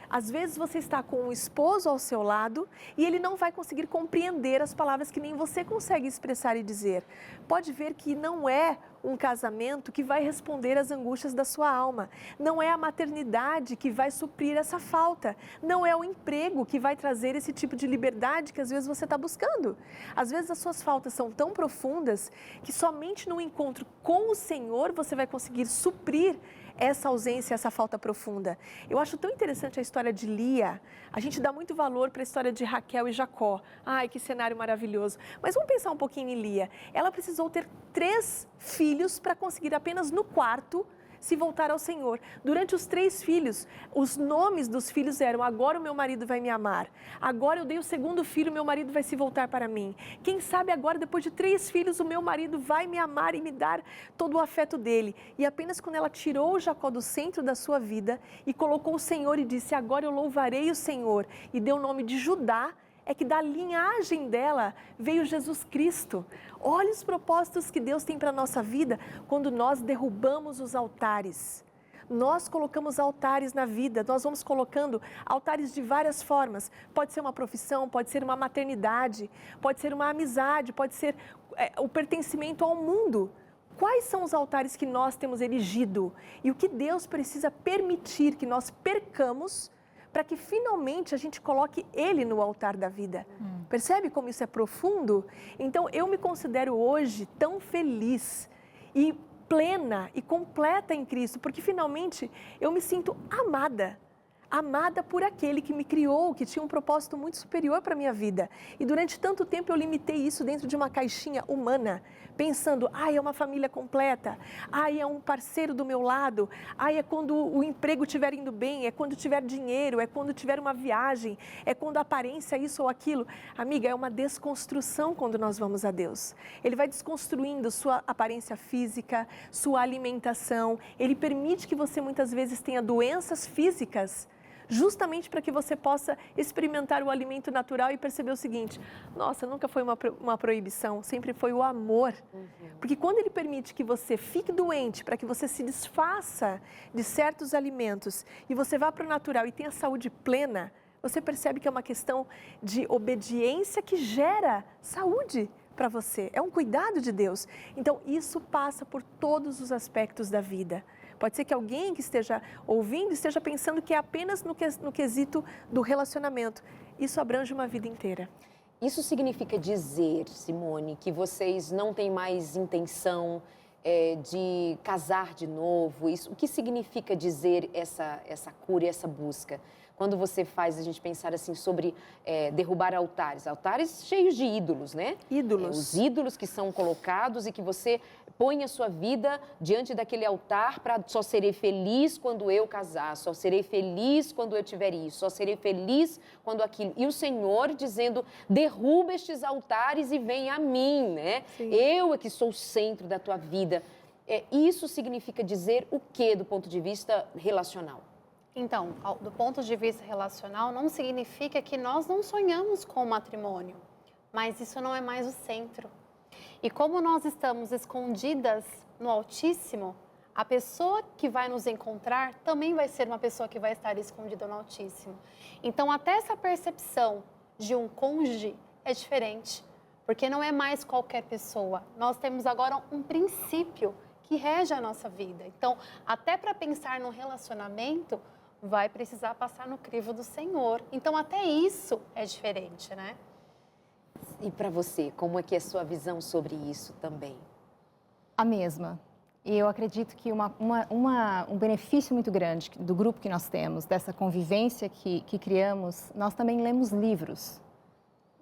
Às vezes você está com um esposo ao seu lado e ele não vai conseguir compreender as palavras que nem você consegue expressar e dizer. Pode ver que não é um casamento que vai responder às angústias da sua alma. Não é a maternidade que vai suprir essa falta. Não é o emprego que vai trazer esse tipo de liberdade que às vezes você está buscando. Às vezes as suas faltas são tão profundas que somente no encontro com o Senhor você vai conseguir suprir essa ausência, essa falta profunda. Eu acho tão interessante a história de Lia. A gente dá muito valor para a história de Raquel e Jacó. Ai, que cenário maravilhoso. Mas vamos pensar um pouquinho em Lia. Ela precisou ter 3 filhos para conseguir apenas no quarto se voltar ao Senhor. Durante os 3 filhos, os nomes dos filhos eram: agora o meu marido vai me amar, agora eu dei o 2º filho, meu marido vai se voltar para mim. Quem sabe agora, depois de 3 filhos, o meu marido vai me amar e me dar todo o afeto dele. E apenas quando ela tirou Jacó do centro da sua vida e colocou o Senhor e disse, agora eu louvarei o Senhor, e deu o nome de Judá, é que da linhagem dela veio Jesus Cristo. Olha os propósitos que Deus tem para a nossa vida quando nós derrubamos os altares. Nós colocamos altares na vida, nós vamos colocando altares de várias formas. Pode ser uma profissão, pode ser uma maternidade, pode ser uma amizade, pode ser o pertencimento ao mundo. Quais são os altares que nós temos erigido? E o que Deus precisa permitir que nós percamos para que finalmente a gente coloque Ele no altar da vida. Percebe como isso é profundo? Então, eu me considero hoje tão feliz e plena e completa em Cristo, porque finalmente eu me sinto amada. Amada por aquele que me criou, que tinha um propósito muito superior para a minha vida. E durante tanto tempo eu limitei isso dentro de uma caixinha humana, pensando, é uma família completa, é um parceiro do meu lado, é quando o emprego estiver indo bem, é quando tiver dinheiro, é quando tiver uma viagem, é quando a aparência isso ou aquilo. Amiga, é uma desconstrução quando nós vamos a Deus. Ele vai desconstruindo sua aparência física, sua alimentação, Ele permite que você muitas vezes tenha doenças físicas, justamente para que você possa experimentar o alimento natural e perceber o seguinte, nossa, nunca foi uma proibição, sempre foi o amor. Porque quando Ele permite que você fique doente, para que você se desfaça de certos alimentos e você vá para o natural e tenha saúde plena, você percebe que é uma questão de obediência que gera saúde para você. É um cuidado de Deus. Então, isso passa por todos os aspectos da vida. Pode ser que alguém que esteja ouvindo esteja pensando que é apenas no quesito do relacionamento. Isso abrange uma vida inteira. Isso significa dizer, Simone, que vocês não têm mais intenção de casar de novo? O que significa dizer essa cura e essa busca? Quando você faz a gente pensar assim sobre derrubar altares cheios de ídolos, né? Ídolos. Os ídolos que são colocados e que você põe a sua vida diante daquele altar para só serei feliz quando eu casar, só serei feliz quando eu tiver isso, só serei feliz quando aquilo. E o Senhor dizendo, derruba estes altares e vem a mim, né? Sim. Eu é que sou o centro da tua vida. Isso significa dizer o quê do ponto de vista relacional? Então, do ponto de vista relacional, não significa que nós não sonhamos com o matrimônio, mas isso não é mais o centro. E como nós estamos escondidas no Altíssimo, a pessoa que vai nos encontrar também vai ser uma pessoa que vai estar escondida no Altíssimo. Então, até essa percepção de um cônjuge é diferente, porque não é mais qualquer pessoa. Nós temos agora um princípio que rege a nossa vida. Então, até para pensar no relacionamento, vai precisar passar no crivo do Senhor. Então, até isso é diferente, né? E para você, como é que é a sua visão sobre isso também? A mesma. E eu acredito que um benefício muito grande do grupo que nós temos, dessa convivência que criamos, nós também lemos livros.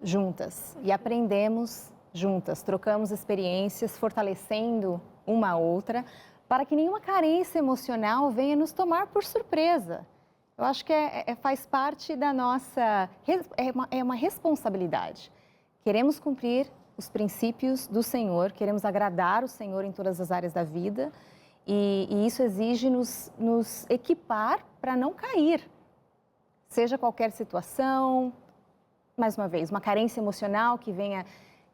juntas e aprendemos juntas, trocamos experiências, fortalecendo uma a outra, para que nenhuma carência emocional venha nos tomar por surpresa. Eu acho que faz parte da nossa... É uma responsabilidade. Queremos cumprir os princípios do Senhor, queremos agradar o Senhor em todas as áreas da vida e isso exige nos equipar para não cair. Seja qualquer situação, mais uma vez, uma carência emocional que venha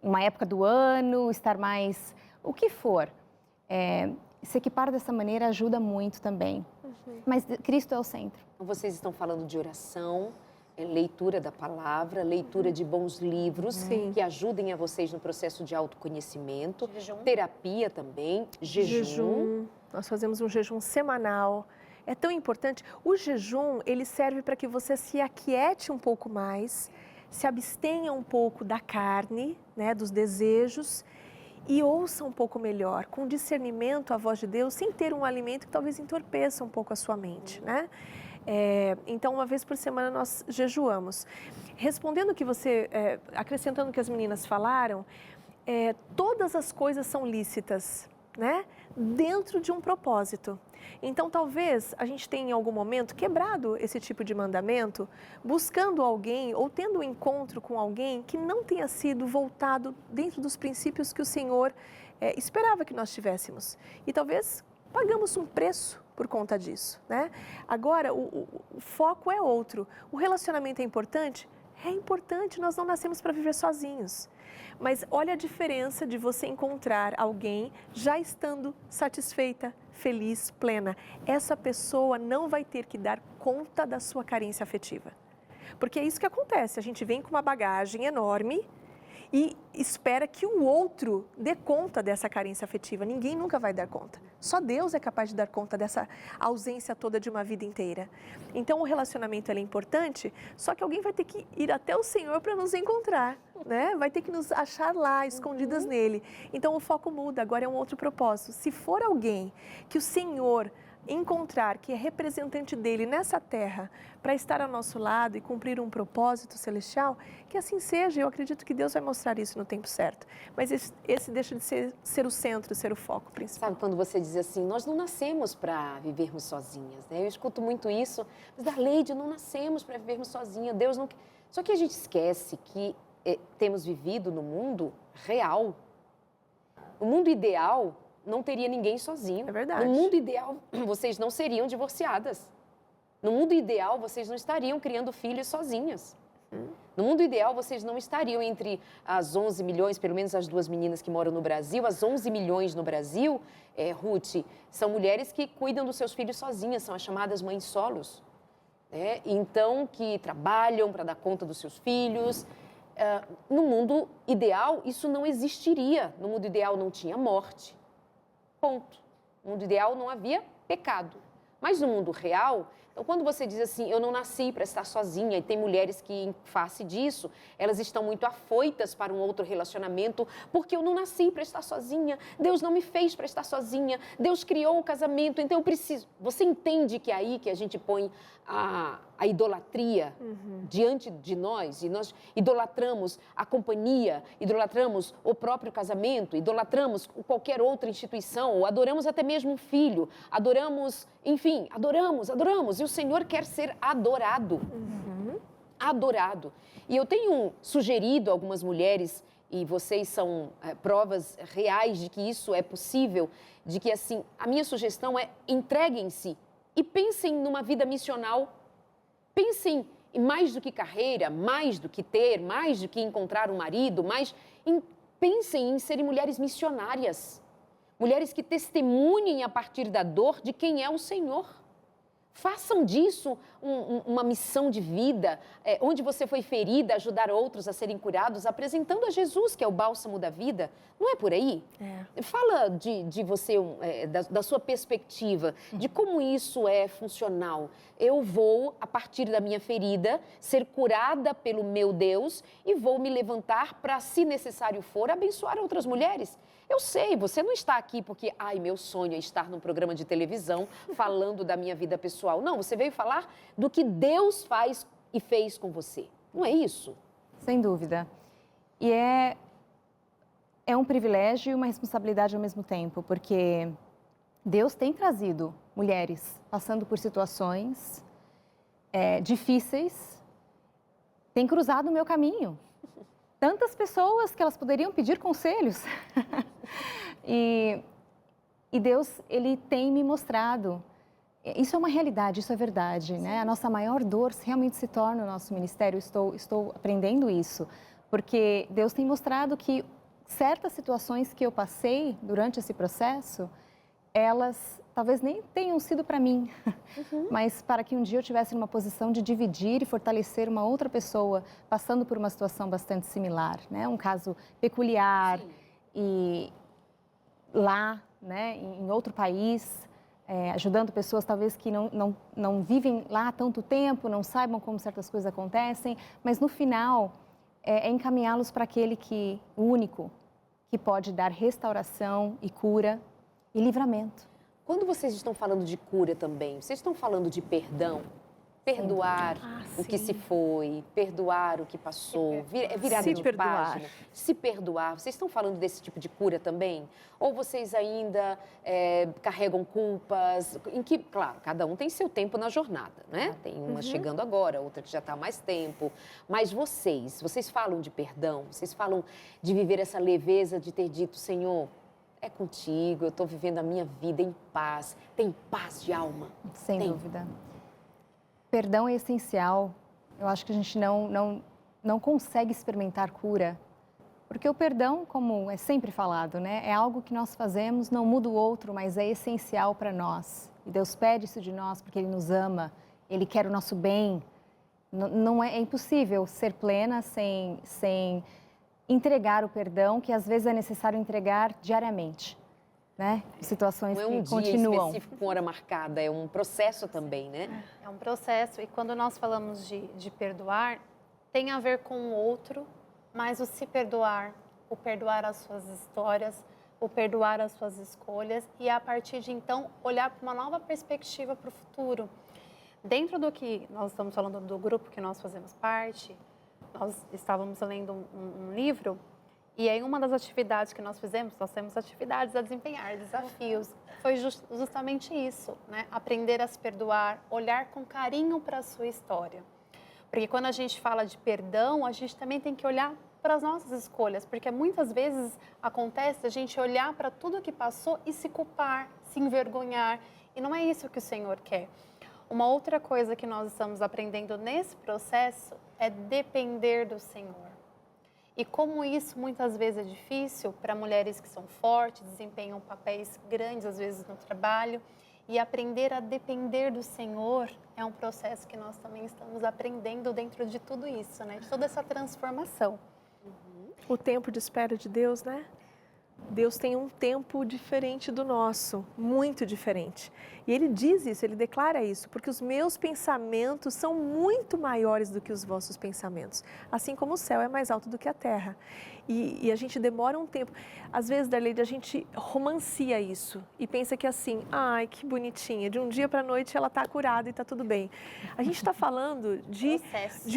em uma época do ano, estar mais... o que for. Se equipar dessa maneira ajuda muito também. Mas Cristo é o centro. Vocês estão falando de oração, leitura da palavra, leitura de bons livros que ajudem a vocês no processo de autoconhecimento, terapia também, jejum. Nós fazemos um jejum semanal. É tão importante. O jejum, ele serve para que você se aquiete um pouco mais, se abstenha um pouco da carne, né, dos desejos, e ouça um pouco melhor, com discernimento a voz de Deus, sem ter um alimento que talvez entorpeça um pouco a sua mente, né? Então, uma vez por semana nós jejuamos. Respondendo o que você, acrescentando o que as meninas falaram, todas as coisas são lícitas, né? Dentro de um propósito. Então, talvez a gente tenha em algum momento quebrado esse tipo de mandamento, buscando alguém ou tendo um encontro com alguém que não tenha sido voltado dentro dos princípios que o Senhor esperava que nós tivéssemos. E talvez pagamos um preço por conta disso, né? Agora, o foco é outro. O relacionamento é importante? É importante, nós não nascemos para viver sozinhos. Mas olha a diferença de você encontrar alguém já estando satisfeita, feliz, plena. Essa pessoa não vai ter que dar conta da sua carência afetiva. Porque é isso que acontece, a gente vem com uma bagagem enorme e espera que o outro dê conta dessa carência afetiva. Ninguém nunca vai dar conta. Só Deus é capaz de dar conta dessa ausência toda de uma vida inteira. Então, o relacionamento é importante, só que alguém vai ter que ir até o Senhor para nos encontrar, né? Vai ter que nos achar lá, escondidas nele. Então, o foco muda, agora é um outro propósito. Se for alguém que o Senhor encontrar, que é representante dele nessa terra, para estar ao nosso lado e cumprir um propósito celestial, que assim seja. Eu acredito que Deus vai mostrar isso no tempo certo. Mas esse deixa de ser o centro, ser o foco principal. Sabe quando você diz assim, nós não nascemos para vivermos sozinhas, né? Eu escuto muito isso, mas Darleide, não nascemos para vivermos sozinhas, Deus não... Só que a gente esquece que temos vivido no mundo real. O mundo ideal não teria ninguém sozinho. É verdade. No mundo ideal, vocês não seriam divorciadas. No mundo ideal, vocês não estariam criando filhos sozinhas. No mundo ideal, vocês não estariam entre as 11 milhões, pelo menos as 2 meninas que moram no Brasil, as 11 milhões no Brasil, Ruth, são mulheres que cuidam dos seus filhos sozinhas, são as chamadas mães solos. Então, que trabalham para dar conta dos seus filhos. No mundo ideal, isso não existiria. No mundo ideal, não tinha morte. Ponto. No mundo ideal não havia pecado. Mas no mundo real, então quando você diz assim, eu não nasci para estar sozinha, e tem mulheres que, em face disso, elas estão muito afoitas para um outro relacionamento, porque eu não nasci para estar sozinha, Deus não me fez para estar sozinha, Deus criou o casamento, então eu preciso. Você entende que é aí que a gente põe a idolatria diante de nós, e nós idolatramos a companhia, idolatramos o próprio casamento, idolatramos qualquer outra instituição, ou adoramos até mesmo um filho, adoramos, enfim, adoramos, e o Senhor quer ser adorado, adorado. E eu tenho sugerido a algumas mulheres, e vocês são provas reais de que isso é possível, de que assim, a minha sugestão é entreguem-se e pensem numa vida missional. Pensem em mais do que carreira, mais do que ter, mais do que encontrar um marido, pensem em serem mulheres missionárias. Mulheres que testemunhem a partir da dor de quem é o Senhor. Façam disso uma missão de vida, onde você foi ferida, ajudar outros a serem curados, apresentando a Jesus, que é o bálsamo da vida. Não é por aí? Fala de você, da sua perspectiva, de como isso é funcional. Eu vou, a partir da minha ferida, ser curada pelo meu Deus e vou me levantar para, se necessário for, abençoar outras mulheres. Eu sei, você não está aqui porque, meu sonho é estar num programa de televisão falando da minha vida pessoal. Não, você veio falar do que Deus faz e fez com você. Não é isso? Sem dúvida. E é um privilégio e uma responsabilidade ao mesmo tempo, porque Deus tem trazido mulheres passando por situações difíceis, tem cruzado o meu caminho. Tantas pessoas que elas poderiam pedir conselhos. E Deus, Ele tem me mostrado. Isso é uma realidade, isso é verdade, né? A nossa maior dor realmente se torna o nosso ministério. Estou aprendendo isso, porque Deus tem mostrado que certas situações que eu passei durante esse processo, elas talvez nem tenham sido para mim, mas para que um dia eu tivesse numa posição de dividir e fortalecer uma outra pessoa passando por uma situação bastante similar, né? Um caso peculiar. Sim. E lá, né, em outro país, ajudando pessoas talvez que não vivem lá há tanto tempo, não saibam como certas coisas acontecem, mas no final é encaminhá-los para aquele o único, que pode dar restauração e cura e livramento. Quando vocês estão falando de cura também, vocês estão falando de perdão? Perdoar o que se foi, perdoar o que passou, virada de página, se perdoar. Vocês estão falando desse tipo de cura também? Ou vocês ainda carregam culpas? Claro, cada um tem seu tempo na jornada, né? Tem uma chegando agora, outra que já está há mais tempo. Mas vocês falam de perdão? Vocês falam de viver essa leveza de ter dito, Senhor, é contigo, eu estou vivendo a minha vida em paz. Tem paz de alma? Sem dúvida. Perdão é essencial. Eu acho que a gente não consegue experimentar cura, porque o perdão, como é sempre falado, né, é algo que nós fazemos, não muda o outro, mas é essencial para nós. E Deus pede isso de nós porque Ele nos ama, Ele quer o nosso bem. É impossível ser plena sem entregar o perdão, que às vezes é necessário entregar diariamente. Né? Situações que continuam. Não é um dia específico com hora marcada, é um processo também, né? É um processo, e quando nós falamos de perdoar, tem a ver com o outro, mas o se perdoar, o perdoar as suas histórias, o perdoar as suas escolhas e a partir de então olhar para uma nova perspectiva para o futuro. Dentro do que nós estamos falando do grupo que nós fazemos parte, nós estávamos lendo um livro. E aí, uma das atividades que nós fizemos, nós temos atividades a desempenhar, desafios, foi justamente isso, né? Aprender a se perdoar, olhar com carinho para a sua história. Porque quando a gente fala de perdão, a gente também tem que olhar para as nossas escolhas, porque muitas vezes acontece a gente olhar para tudo que passou e se culpar, se envergonhar, e não é isso que o Senhor quer. Uma outra coisa que nós estamos aprendendo nesse processo é depender do Senhor. E como isso muitas vezes é difícil para mulheres que são fortes, desempenham papéis grandes às vezes no trabalho, e aprender a depender do Senhor é um processo que nós também estamos aprendendo dentro de tudo isso, né? De toda essa transformação. O tempo de espera de Deus, né? Deus tem um tempo diferente do nosso, muito diferente. E Ele diz isso, Ele declara isso, porque os meus pensamentos são muito maiores do que os vossos pensamentos, assim como o céu é mais alto do que a terra. E a gente demora um tempo, às vezes, Darleide, a gente romancia isso e pensa que assim, ai, que bonitinha, de um dia para a noite ela está curada e está tudo bem. A gente está falando de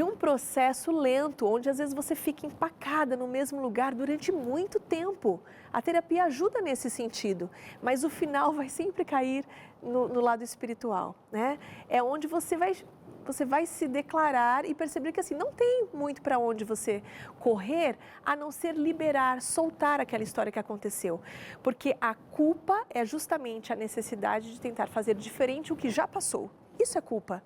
um processo lento, onde às vezes você fica empacada no mesmo lugar durante muito tempo. A terapia ajuda nesse sentido, mas o final vai sempre cair no lado espiritual, né? É onde você vai se declarar e perceber que assim, não tem muito para onde você correr, a não ser liberar, soltar aquela história que aconteceu. Porque a culpa é justamente a necessidade de tentar fazer diferente o que já passou. Isso é culpa.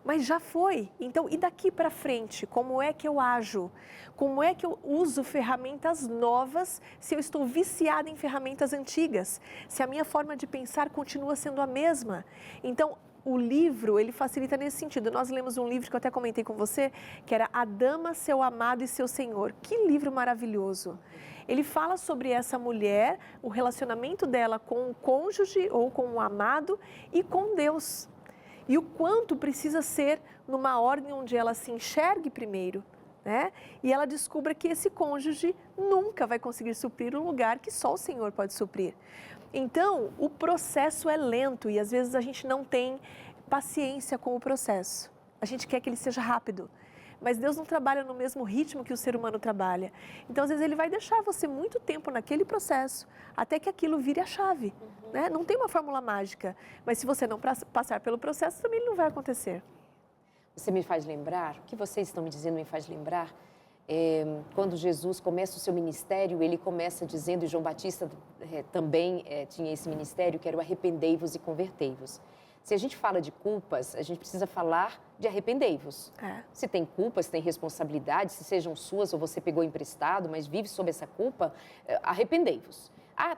Mas já foi. Então, e daqui para frente, como é que eu ajo? Como é que eu uso ferramentas novas se eu estou viciada em ferramentas antigas? Se a minha forma de pensar continua sendo a mesma? Então, o livro, ele facilita nesse sentido. Nós lemos um livro que eu até comentei com você, que era A Dama, Seu Amado e Seu Senhor. Que livro maravilhoso! Ele fala sobre essa mulher, o relacionamento dela com o cônjuge ou com o amado e com Deus. E o quanto precisa ser numa ordem onde ela se enxergue primeiro, né? E ela descubra que esse cônjuge nunca vai conseguir suprir um lugar que só o Senhor pode suprir. Então, o processo é lento e às vezes a gente não tem paciência com o processo. A gente quer que ele seja rápido. mas Deus não trabalha no mesmo ritmo que o ser humano trabalha. Então, às vezes, Ele vai deixar você muito tempo naquele processo, até que aquilo vire a chave. Né? Não tem uma fórmula mágica, mas se você não passar pelo processo, também ele não vai acontecer. Você me faz lembrar, o que vocês estão me dizendo me faz lembrar, quando Jesus começa o seu ministério, ele começa dizendo, e João Batista também tinha esse ministério, que era o arrependei-vos e convertei-vos. Se a gente fala de culpas, a gente precisa falar de arrependei-vos. Se tem culpas, tem responsabilidades, se sejam suas ou você pegou emprestado, mas vive sob essa culpa, arrependei-vos.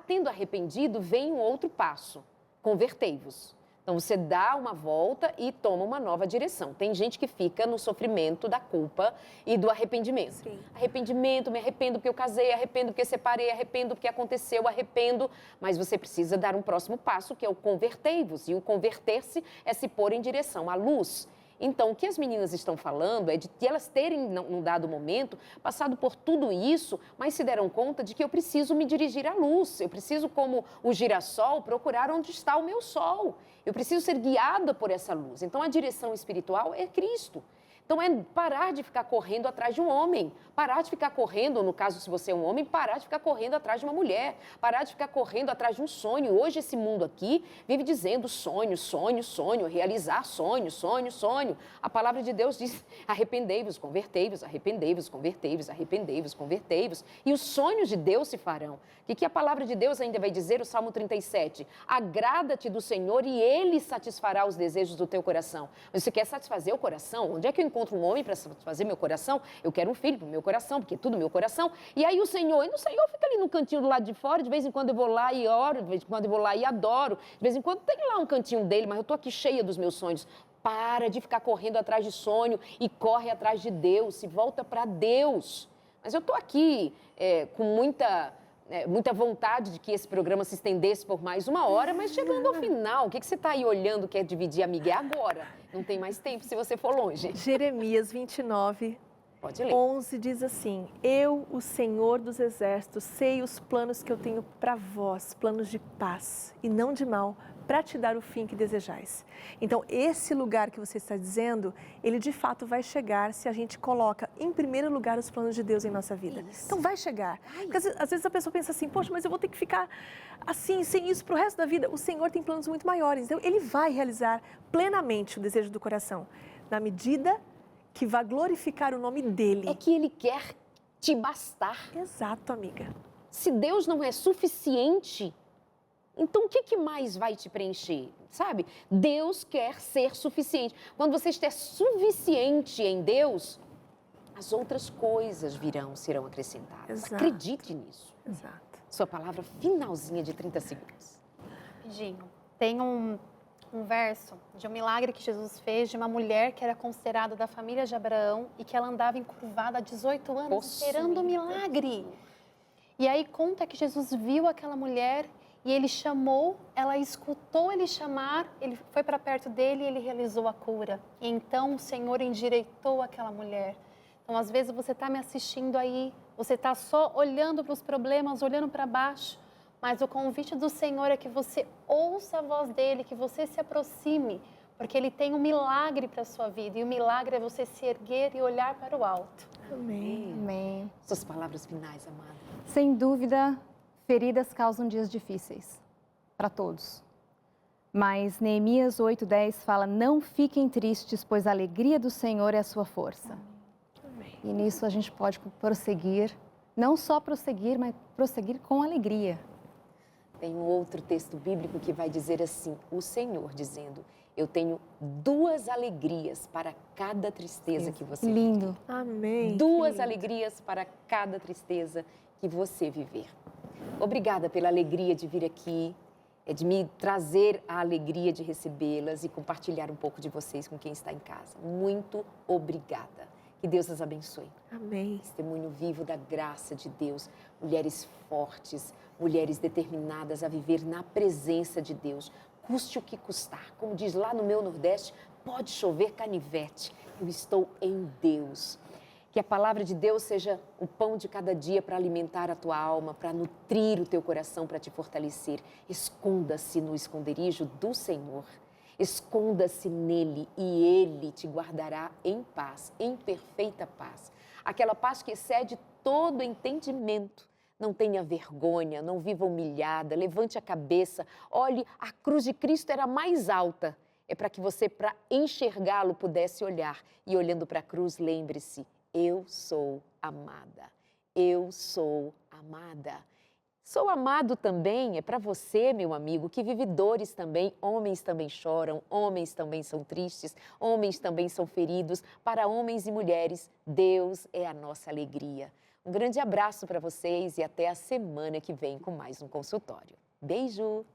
Tendo arrependido, vem um outro passo, convertei-vos. Então, você dá uma volta e toma uma nova direção. Tem gente que fica no sofrimento da culpa e do arrependimento. Sim. Arrependimento, me arrependo porque eu casei, arrependo porque separei, arrependo porque aconteceu, arrependo. Mas você precisa dar um próximo passo, que é o convertei-vos. E o converter-se é se pôr em direção à luz. Então, o que as meninas estão falando é de elas terem, num dado momento, passado por tudo isso, mas se deram conta de que eu preciso me dirigir à luz. Eu preciso, como o girassol, procurar onde está o meu sol. Eu preciso ser guiada por essa luz. Então, a direção espiritual é Cristo. Então, é parar de ficar correndo atrás de um homem, parar de ficar correndo, no caso, se você é um homem, parar de ficar correndo atrás de uma mulher, parar de ficar correndo atrás de um sonho. Hoje, esse mundo aqui vive dizendo sonho, sonho, sonho, realizar sonho, sonho, sonho. A palavra de Deus diz, arrependei-vos, convertei-vos, arrependei-vos, convertei-vos, arrependei-vos, convertei-vos. E os sonhos de Deus se farão. O que a palavra de Deus ainda vai dizer? O Salmo 37, agrada-te do Senhor e Ele satisfará os desejos do teu coração. Mas você quer satisfazer o coração? Onde é que eu encontro um homem para satisfazer meu coração? Eu quero um filho para o meu coração, porque é tudo meu coração. E aí o Senhor fica ali no cantinho do lado de fora, de vez em quando eu vou lá e oro, de vez em quando eu vou lá e adoro, de vez em quando tem lá um cantinho dele, mas eu estou aqui cheia dos meus sonhos. Para de ficar correndo atrás de sonho e corre atrás de Deus, se volta para Deus. Mas eu estou aqui com muita vontade de que esse programa se estendesse por mais uma hora, mas chegando ao final, o que você está aí olhando, quer dividir, amiga? É agora. Não tem mais tempo se você for longe. Jeremias 29, Pode ler. 11 diz assim, eu, o Senhor dos Exércitos, sei os planos que eu tenho para vós, planos de paz e não de mal, para te dar o fim que desejais. Então, esse lugar que você está dizendo, ele de fato vai chegar se a gente coloca em primeiro lugar os planos de Deus em nossa vida. Isso. Então, vai chegar. Porque às vezes a pessoa pensa assim, poxa, mas eu vou ter que ficar assim, sem isso para o resto da vida. O Senhor tem planos muito maiores. Então, Ele vai realizar plenamente o desejo do coração, na medida que vai glorificar o nome dEle. É que Ele quer te bastar. Exato, amiga. Se Deus não é suficiente, então o que mais vai te preencher? Sabe? Deus quer ser suficiente. Quando você estiver suficiente em Deus, as outras coisas serão acrescentadas. Exato. Acredite nisso. Exato. Sua palavra finalzinha de 30 segundos. Rapidinho. Tem um verso de um milagre que Jesus fez de uma mulher que era considerada da família de Abraão e que ela andava encurvada há 18 anos esperando o milagre. E aí conta que Jesus viu aquela mulher e ele chamou, ela escutou ele chamar, ele foi para perto dele e ele realizou a cura. E então o Senhor endireitou aquela mulher. Então, às vezes, você está me assistindo aí, você está só olhando para os problemas, olhando para baixo, mas o convite do Senhor é que você ouça a voz dele, que você se aproxime, porque ele tem um milagre para a sua vida. E o milagre é você se erguer e olhar para o alto. Amém. Amém. Suas palavras finais, amada. Sem dúvida, feridas causam dias difíceis para todos. Mas Neemias 8:10 fala, não fiquem tristes, pois a alegria do Senhor é a sua força. Amém. E nisso a gente pode prosseguir, não só prosseguir, mas prosseguir com alegria. Tem um outro texto bíblico que vai dizer assim, o Senhor dizendo, eu tenho 2 alegrias para cada tristeza que você viver. Lindo. Amém. 2 alegrias para cada tristeza que você viver. Obrigada pela alegria de vir aqui, de me trazer a alegria de recebê-las e compartilhar um pouco de vocês com quem está em casa. Muito obrigada. Que Deus as abençoe. Amém. Testemunho vivo da graça de Deus. Mulheres fortes, mulheres determinadas a viver na presença de Deus. Custe o que custar. Como diz lá no meu Nordeste, pode chover canivete. Eu estou em Deus. Que a palavra de Deus seja o pão de cada dia para alimentar a tua alma, para nutrir o teu coração, para te fortalecer. Esconda-se no esconderijo do Senhor. Esconda-se nele e ele te guardará em paz, em perfeita paz. Aquela paz que excede todo entendimento. Não tenha vergonha, não viva humilhada, levante a cabeça, olhe, a cruz de Cristo era mais alta. É para que você, para enxergá-lo, pudesse olhar. E olhando para a cruz, lembre-se, eu sou amada, eu sou amada. Sou amado também, é para você, meu amigo, que vive dores também. Homens também choram, homens também são tristes, homens também são feridos. Para homens e mulheres, Deus é a nossa alegria. Um grande abraço para vocês e até a semana que vem com mais um consultório. Beijo!